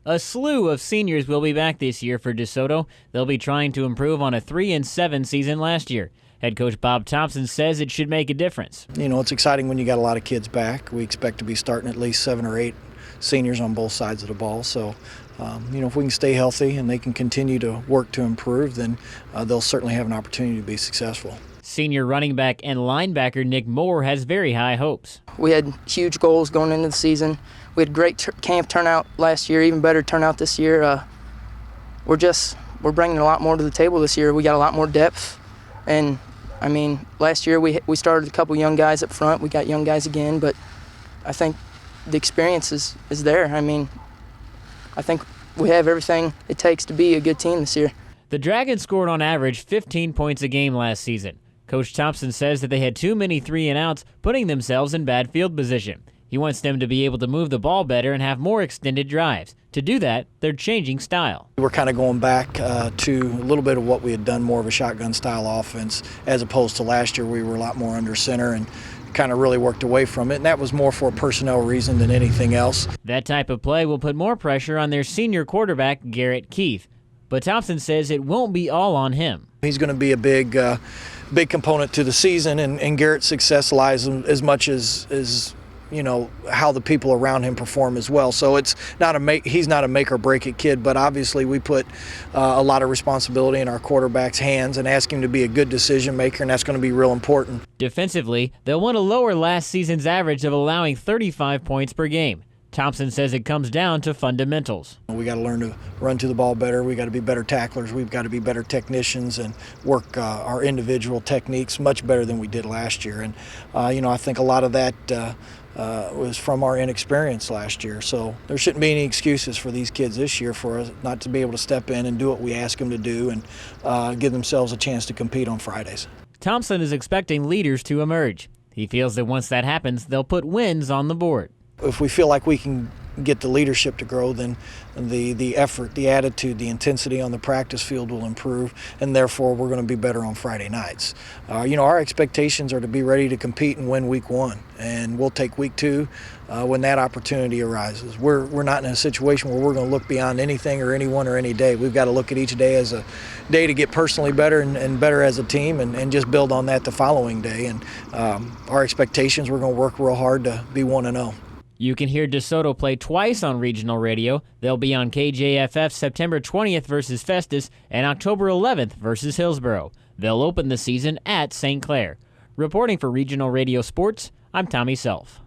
A slew of seniors will be back this year for Desoto. They'll be trying to improve on a 3-7 season last year. Head coach Bob Thompson says it should make a difference. You know, it's exciting when you got a lot of kids back. We expect to be starting at least 7 or 8 seniors on both sides of the ball. So, if we can stay healthy and they can continue to work to improve, then they'll certainly have an opportunity to be successful. Senior running back and linebacker Nick Moore has very high hopes. We had huge goals going into the season. We had great camp turnout last year, even better turnout this year. We're bringing a lot more to the table this year. We got a lot more depth, and last year we started a couple young guys up front. We got young guys again, but I think the experience is there. I think we have everything it takes to be a good team this year. The Dragons scored on average 15 points a game last season. Coach Thompson says that they had too many 3-and-outs, putting themselves in bad field position. He wants them to be able to move the ball better and have more extended drives. To do that, they're changing style. We're kind of going back to a little bit of what we had done, more of a shotgun style offense, as opposed to last year we were a lot more under center and kind of really worked away from it, and that was more for a personnel reason than anything else. That type of play will put more pressure on their senior quarterback, Garrett Keith. But Thompson says it won't be all on him. He's going to be a big component to the season, and Garrett's success lies as much as how the people around him perform as well. So it's not he's not a make or break it kid, but obviously we put a lot of responsibility in our quarterback's hands and ask him to be a good decision maker, and that's going to be real important. Defensively, they'll want to lower last season's average of allowing 35 points per game. Thompson says it comes down to fundamentals. We got to learn to run to the ball better. We got to be better tacklers. We've got to be better technicians and work our individual techniques much better than we did last year. And I think a lot of that was from our inexperience last year. So there shouldn't be any excuses for these kids this year for us not to be able to step in and do what we ask them to do and give themselves a chance to compete on Fridays. Thompson is expecting leaders to emerge. He feels that once that happens, they'll put wins on the board. If we feel like we can get the leadership to grow, then the effort, the attitude, the intensity on the practice field will improve, and therefore we're going to be better on Friday nights. Our expectations are to be ready to compete and win week 1, and we'll take week 2 when that opportunity arises. We're not in a situation where we're going to look beyond anything or anyone or any day. We've got to look at each day as a day to get personally better and better as a team, and just build on that the following day. And our expectations, we're going to work real hard to be 1-0. You can hear Desoto play twice on regional radio. They'll be on KJFF September 20th versus Festus and October 11th versus Hillsborough. They'll open the season at St. Clair. Reporting for Regional Radio Sports, I'm Tommy Self.